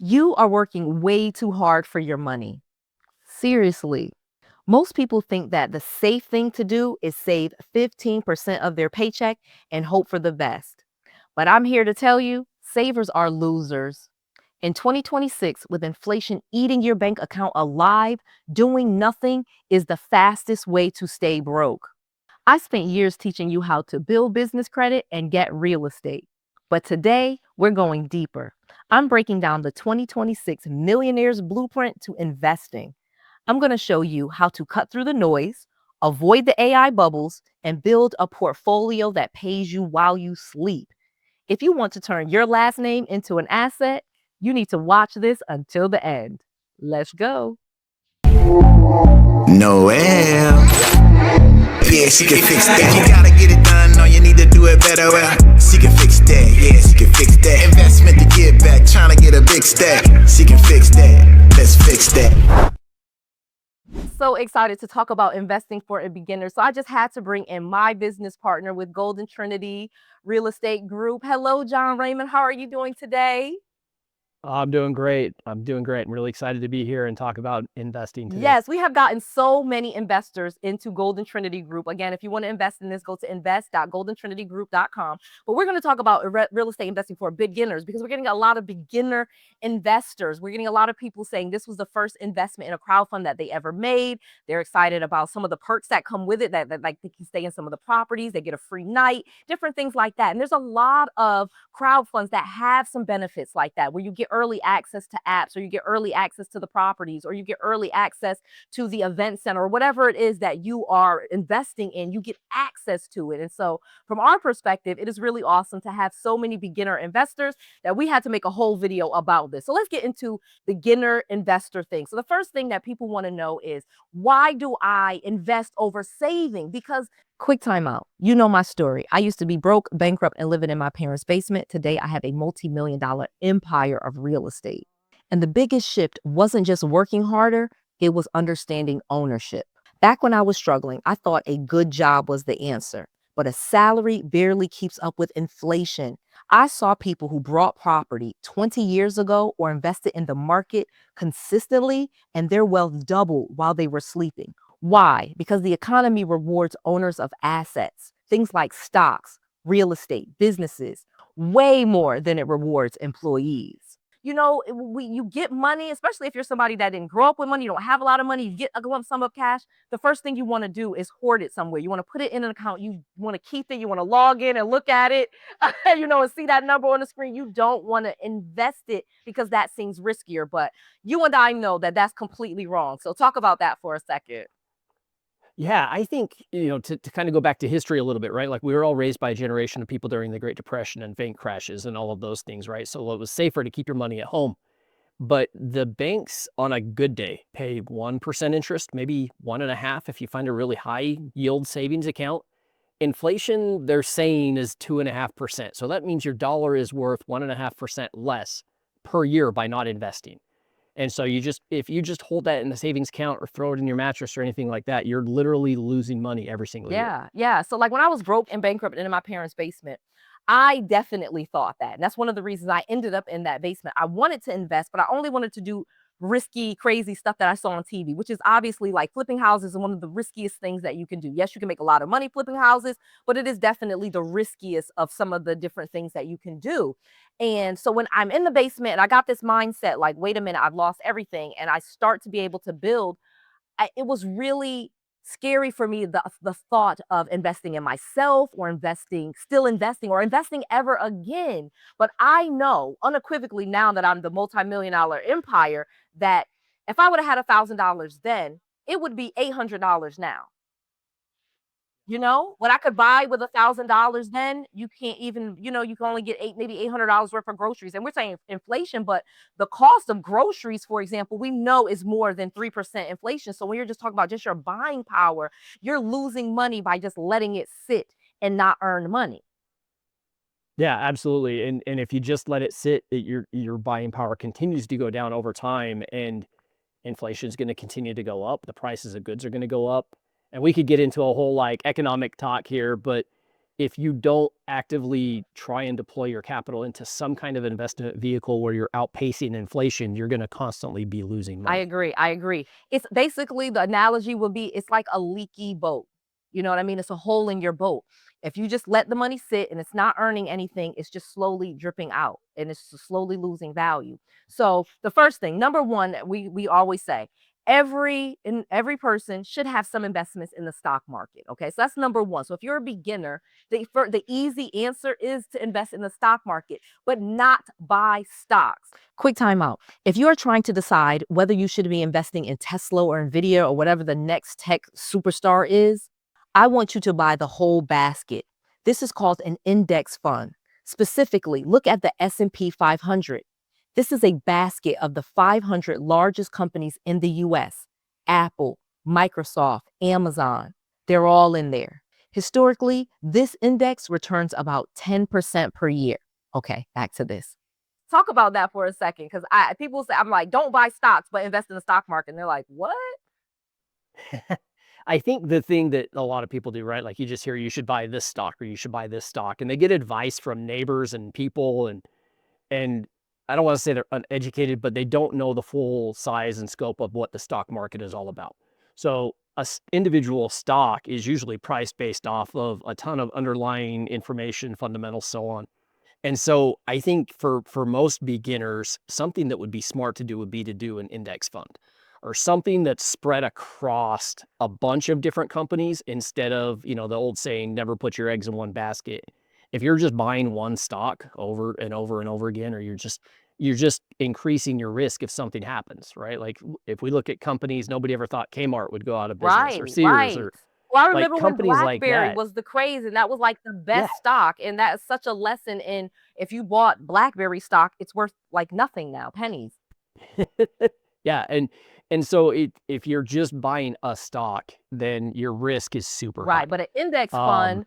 You are working way too hard for your money. Seriously. Most people think that the safe thing to do is save 15% of their paycheck and hope for the best. But I'm here to tell you, savers are losers. In 2026, with inflation eating your bank account alive, doing nothing is the fastest way to stay broke. I spent years teaching you how to build business credit and get real estate. But today, we're going deeper. I'm breaking down the 2026 Millionaire's Blueprint to Investing. I'm going to show you how to cut through the noise, avoid the AI bubbles, and build a portfolio that pays you while you sleep. If you want to turn your last name into an asset, you need to watch this until the end. Let's go. Noelle. Yeah, she can fix that. You gotta get it done, no, you need to do it better. Well, she can fix that, yeah, she can fix that. Investment to get back, trying to get a big stack. She can fix that, let's fix that. So excited to talk about investing for a beginner. So I just had to bring in my business partner with Golden Trinity Real Estate Group. Hello, John Raymond. How are you doing today? I'm doing great. I'm doing great. I'm really excited to be here and talk about investing today. Yes, we have gotten so many investors into Golden Trinity Group. Again, if you want to invest in this, go to invest.goldentrinitygroup.com. But we're going to talk about real estate investing for beginners because we're getting a lot of beginner investors. We're getting a lot of people saying this was the first investment in a crowdfund that they ever made. They're excited about some of the perks that come with it, that like they can stay in some of the properties, they get a free night, different things like that. And there's a lot of crowdfunds that have some benefits like that, where you get early access to apps, or you get early access to the properties, or you get early access to the event center, or whatever it is that you are investing in, you get access to it. And so, from our perspective, it is really awesome to have so many beginner investors that we had to make a whole video about this. So, let's get into beginner investor things. So, the first thing that people want to know is, why do I invest over saving? Because quick timeout. You know my story. I used to be broke, bankrupt, and living in my parents' basement. Today, I have a multi-million-dollar empire of real estate. And the biggest shift wasn't just working harder, it was understanding ownership. Back when I was struggling, I thought a good job was the answer, but a salary barely keeps up with inflation. I saw people who bought property 20 years ago or invested in the market consistently, and their wealth doubled while they were sleeping. Why? Because the economy rewards owners of assets, things like stocks, real estate, businesses, way more than it rewards employees. You know, you get money, especially if you're somebody that didn't grow up with money, you don't have a lot of money, you get a lump sum of cash. The first thing you want to do is hoard it somewhere. You want to put it in an account, you want to keep it, you want to log in and look at it, and see that number on the screen. You don't want to invest it because that seems riskier. But you and I know that that's completely wrong. So talk about that for a second. Yeah, I think, to kind of go back to history a little bit, right? Like we were all raised by a generation of people during the Great Depression and bank crashes and all of those things, right? So it was safer to keep your money at home. But the banks on a good day pay 1% interest, maybe 1.5% if you find a really high yield savings account. Inflation, they're saying, is 2.5%. So that means your dollar is worth 1.5% less per year by not investing. And so if you just hold that in the savings account or throw it in your mattress or anything like that, you're literally losing money every single year. Yeah. So like when I was broke and bankrupt and in my parents' basement, I definitely thought that. And that's one of the reasons I ended up in that basement. I wanted to invest, but I only wanted to do risky, crazy stuff that I saw on TV, which is obviously like flipping houses and one of the riskiest things that you can do. Yes, you can make a lot of money flipping houses, but it is definitely the riskiest of some of the different things that you can do. And so when I'm in the basement and I got this mindset, like, wait a minute, I've lost everything, and I start to be able to build, it was really scary for me, the thought of investing in myself, or still investing, or investing ever again. But I know unequivocally now that I'm the multi-million dollar empire, that if I would have had $1,000 then, it would be $800 now. What I could buy with $1,000 then, you can't even, you can only get maybe $800 worth of groceries. And we're saying inflation, but the cost of groceries, for example, we know is more than 3% inflation. So when you're just talking about just your buying power, you're losing money by just letting it sit and not earn money. Yeah, absolutely. And if you just let it sit, your buying power continues to go down over time, and inflation is going to continue to go up. The prices of goods are going to go up. And we could get into a whole like economic talk here, but if you don't actively try and deploy your capital into some kind of investment vehicle where you're outpacing inflation, you're going to constantly be losing I money. agree. I agree. It's basically the analogy would be it's like a leaky boat. You know what I mean? It's a hole in your boat. If you just let the money sit and it's not earning anything, it's just slowly dripping out and it's slowly losing value. So the first thing, number one, we always say every person should have some investments in the stock market. Okay, so that's number one. So if you're a beginner, the easy answer is to invest in the stock market, but not buy stocks. Quick timeout. If you are trying to decide whether you should be investing in Tesla or Nvidia or whatever the next tech superstar is, I want you to buy the whole basket. This is called an index fund. Specifically, look at the S&P 500. This is a basket of the 500 largest companies in the US. Apple, Microsoft, Amazon, they're all in there. Historically, this index returns about 10% per year. Okay, back to this. Talk about that for a second, because people say, I'm like, don't buy stocks, but invest in the stock market. And they're like, what? I think the thing that a lot of people do, right? Like you just hear you should buy this stock or you should buy this stock, and they get advice from neighbors and people, and I don't want to say they're uneducated, but they don't know the full size and scope of what the stock market is all about. So individual stock is usually priced based off of a ton of underlying information, fundamentals, so on. And so I think for most beginners, something that would be smart to do would be to do an index fund or something that's spread across a bunch of different companies instead of, the old saying, never put your eggs in one basket. If you're just buying one stock over and over and over again, or you're just increasing your risk if something happens, right? Like if we look at companies, nobody ever thought Kmart would go out of business or Right, Sears right. or Well, I like remember when companies like BlackBerry that. was the craze, and that was like the Yeah. best stock. And that is such a lesson in if you bought BlackBerry stock, it's worth like nothing now, pennies. Yeah, and so if you're just buying a stock, then your risk is super high. Right, but Um,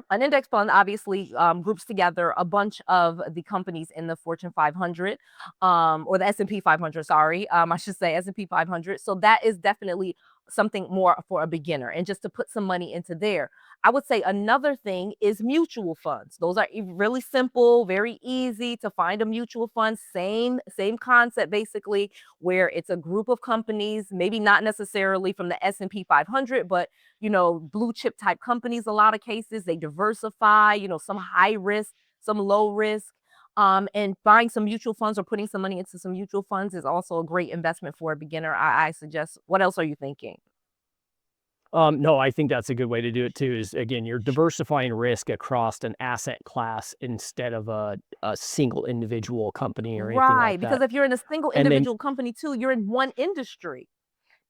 an index fund obviously groups together a bunch of the companies in the Fortune 500, or the S&P 500. Sorry, I should say S&P 500. So that is definitely something more for a beginner, and just to put some money into there. I would say another thing is mutual funds. Those are really simple, very easy to find a mutual fund. Same concept basically, where it's a group of companies, maybe not necessarily from the S&P 500, but blue chip type companies. A lot of cases they diversify. Some high risk, some low risk. And buying some mutual funds or putting some money into some mutual funds is also a great investment for a beginner. I suggest. What else are you thinking? no, I think that's a good way to do it too, is again, you're diversifying risk across an asset class instead of a single individual company or anything Right, like because that. if you're in a single And then, individual company too, you're in one industry.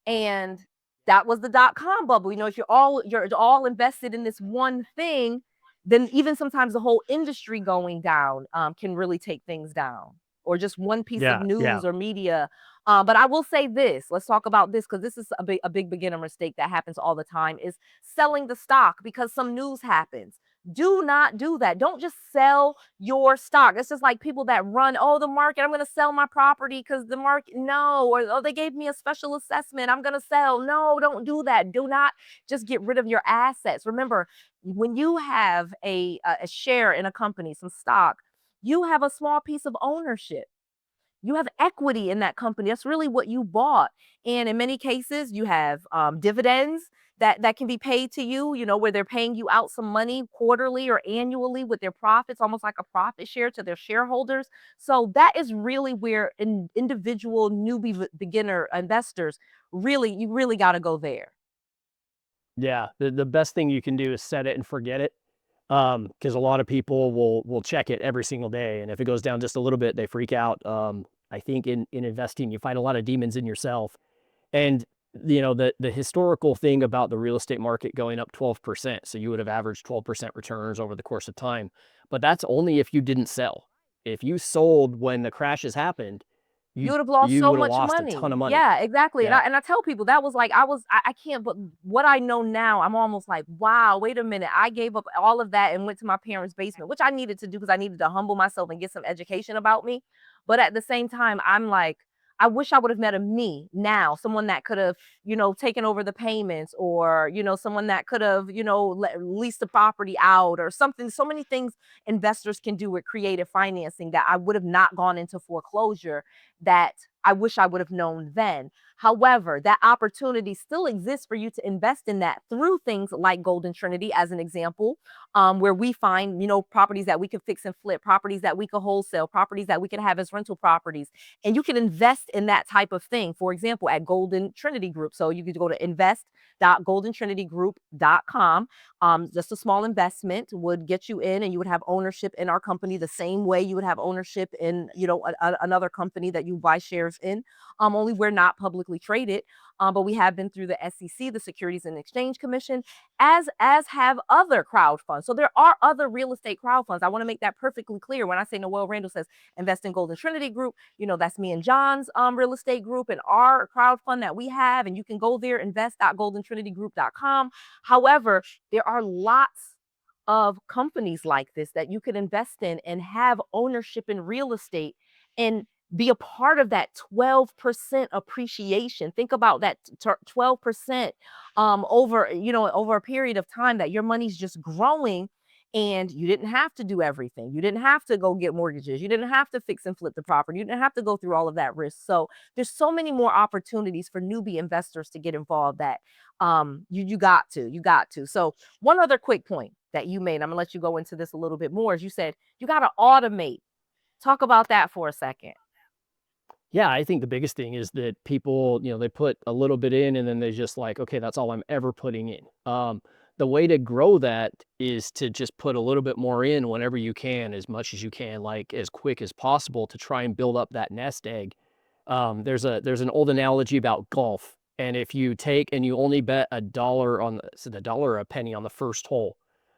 And that was the dot-com bubble. If you're all invested in this one thing, then even sometimes the whole industry going down can really take things down, or just one piece of yeah, yeah. news or media. But I will say this. Let's talk about this, because this is a big beginner mistake that happens all the time, is selling the stock because some news happens. Do not do that. Don't just sell your stock. It's just like people that run, oh, the market, I'm going to sell my property because the market, no, or oh, they gave me a special assessment, I'm going to sell. No, don't do that. Do not just get rid of your assets. Remember, when you have a share in a company, some stock, you have a small piece of ownership. You have equity in that company. That's really what you bought. And in many cases, you have dividends that can be paid to you, where they're paying you out some money quarterly or annually with their profits, almost like a profit share to their shareholders. So that is really where individual newbie beginner investors you really got to go there. Yeah, the best thing you can do is set it and forget it. Because a lot of people will check it every single day, and if it goes down just a little bit, they freak out. I think in investing, you find a lot of demons in yourself. And the historical thing about the real estate market going up 12%, so you would have averaged 12% returns over the course of time. But that's only if you didn't sell. If you sold when the crashes happened, You you would have lost you so would have much lost a ton money. of money. Yeah, exactly. And Yeah. I tell people that was like I can't, but what I know now, I'm almost like, wow, wait a minute. I gave up all of that and went to my parents' basement, which I needed to do because I needed to humble myself and get some education about me. But at the same time, I'm like, I wish I would have met a me now, someone that could have, taken over the payments, or, someone that could have, leased the property out or something. So many things investors can do with creative financing that I would have not gone into foreclosure, that I wish I would have known then. However, that opportunity still exists for you to invest in that through things like Golden Trinity, as an example, where we find, properties that we can fix and flip, properties that we could wholesale, properties that we can have as rental properties. And you can invest in that type of thing, for example, at Golden Trinity Group. So you could go to invest.goldentrinitygroup.com. Just a small investment would get you in, and you would have ownership in our company the same way you would have ownership in, another company that you buy shares in. Only we're not publicly traded, but we have been through the SEC, the Securities and Exchange Commission, as have other crowd funds. So there are other real estate crowd funds. I want to make that perfectly clear. When I say Noelle Randall says invest in Golden Trinity Group, that's me and John's real estate group and our crowd fund that we have. And you can go there, invest.goldentrinitygroup.com. However, there are lots of companies like this that you could invest in and have ownership in real estate and be a part of that 12% appreciation. Think about that 12% over a period of time, that your money's just growing, and you didn't have to do everything. You didn't have to go get mortgages. You didn't have to fix and flip the property. You didn't have to go through all of that risk. So there's so many more opportunities for newbie investors to get involved, that you got to. So one other quick point that you made, I'm gonna let you go into this a little bit more, is you said you got to automate. Talk about that for a second. Yeah, I think the biggest thing is that people, they put a little bit in and then they just like, okay, that's all I'm ever putting in. The way to grow that is to just put a little bit more in whenever you can, as much as you can, like as quick as possible, to try and build up that nest egg. There's an old analogy about golf. And if you take and you only bet $1 on the dollar or a penny on the first hole,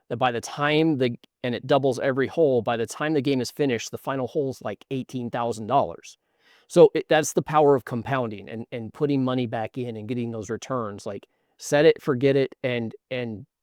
that by the time and it doubles every hole, by the time the game is finished, the final hole's like $18,000. So that's the power of compounding and putting money back in and getting those returns. Like, set it, forget it, and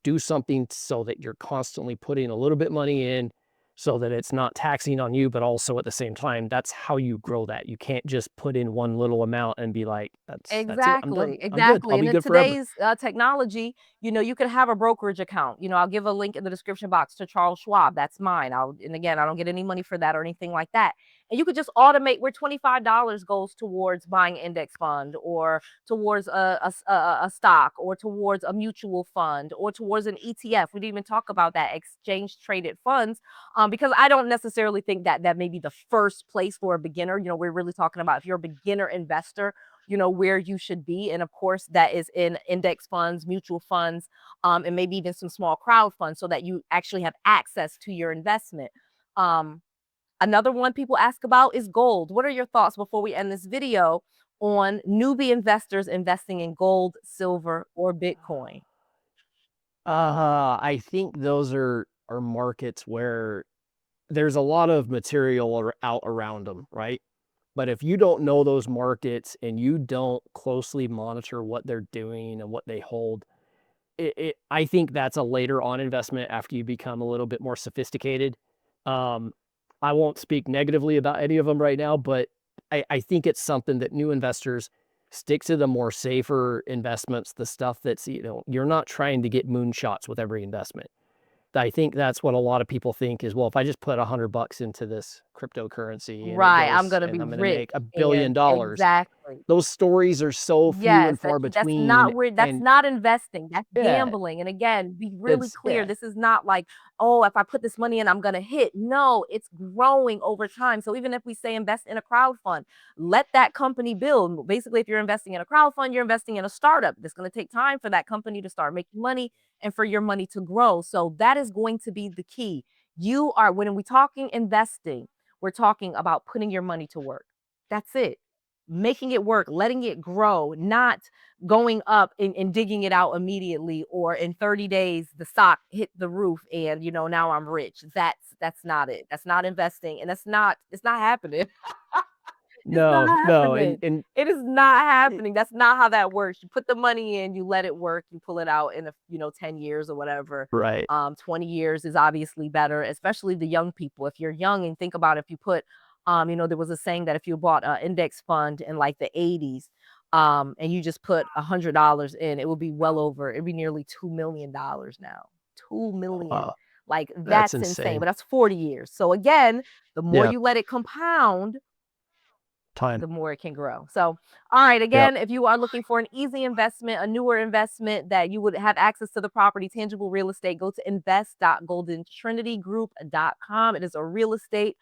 do something so that you're constantly putting a little bit money in, so that it's not taxing on you, but also at the same time, that's how you grow that. You can't just put in one little amount and be like, that's it, I'm done. Exactly, I'm good. exactly. I'll And be in good forever. today's technology, you could have a brokerage account. I'll give a link in the description box to Charles Schwab. That's mine. And again, I don't get any money for that or anything like that. And you could just automate where $25 goes towards buying an index fund, or towards a stock, or towards a mutual fund, or towards an ETF. We didn't even talk about that, exchange traded funds, because I don't necessarily think that may be the first place for a beginner. We're really talking about if you're a beginner investor, where you should be. And of course, that is in index funds, mutual funds, and maybe even some small crowd funds, so that you actually have access to your investment. Um, Another one people ask about is gold. What are your thoughts, before we end this video, on newbie investors investing in gold, silver, or Bitcoin? I think those are markets where there's a lot of material out around them, right? But if you don't know those markets and you don't closely monitor what they're doing and what they hold, I think that's a later on investment after you become a little bit more sophisticated. Um, I won't speak negatively about any of them right now, but I think it's something that new investors stick to, the more safer investments, the stuff that's, you're not trying to get moonshots with every investment. I think that's what a lot of people think is, well, if I just put $100 into this cryptocurrency and Right, I'm gonna and be I'm going to rich. make $1 billion, And exactly. those stories are so few Yes, and far that's between. not where, that's And not investing, that's yeah, gambling. And again, be really it's, clear, yeah, this is not like, oh, if I put this money in, I'm gonna hit. No, it's growing over time. So even if we say invest in a crowd fund, let that company build. Basically, if you're investing in a crowd fund, you're investing in a startup. It's gonna take time for that company to start making money and for your money to grow. So that is going to be the key. When we're talking investing, we're talking about putting your money to work. That's it. Making it work, letting it grow, not going up and digging it out immediately, or in 30 days the stock hit the roof and now I'm rich. That's not it. That's not investing, and it's not happening. It's not no, happening. and It is not it- happening. That's not how that works. You put the money in, you let it work, you pull it out in 10 years or whatever. right. 20 years is obviously better, especially the young people. If you're young, and think about, if you put There was a saying that if you bought an index fund in like the 80s, and you just put $100 in, it would be well over, it'd be nearly $2 million now. 2 million. Wow, Like that's that's insane, insane. but that's 40 years. So again, the more Yeah, you let it compound, time. the more it can grow. So, all right, Yep. again, if you are looking for an easy investment, a newer investment that you would have access to the property, tangible real estate, go to invest.goldentrinitigroup.com. It is a real estate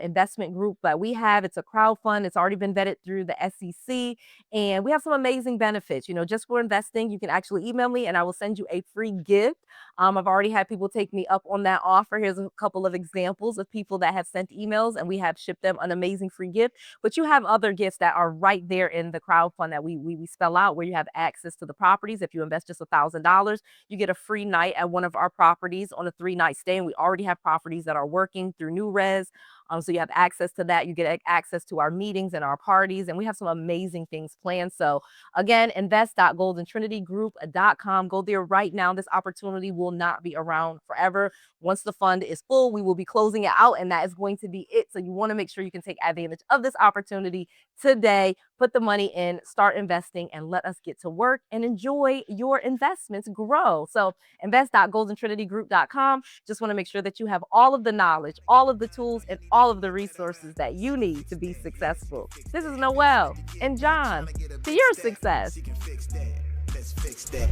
investment group that we have. It's a crowdfund. It's already been vetted through the SEC, and we have some amazing benefits. Just for investing, you can actually email me, and I will send you a free gift. I've already had people take me up on that offer. Here's a couple of examples of people that have sent emails, and we have shipped them an amazing free gift. But you have other gifts that are right there in the crowdfund that we spell out, where you have access to the properties. If you invest just $1,000, you get a free night at one of our properties on a 3-night stay. And we already have properties that are working through New Res. So you have access to that. You get access to our meetings and our parties, and we have some amazing things planned. So again, invest.goldentrinitigroup.com. Go there right now. This opportunity will not be around forever. Once the fund is full, we will be closing it out, and that is going to be it. So you want to make sure you can take advantage of this opportunity today. Put the money in, start investing, and let us get to work and enjoy your investments grow. So invest.goldentrinitigroup.com. Just want to make sure that you have all of the knowledge, all of the tools, and all of the resources that you need to be successful. This is Noelle and John to your success. Let's fix that.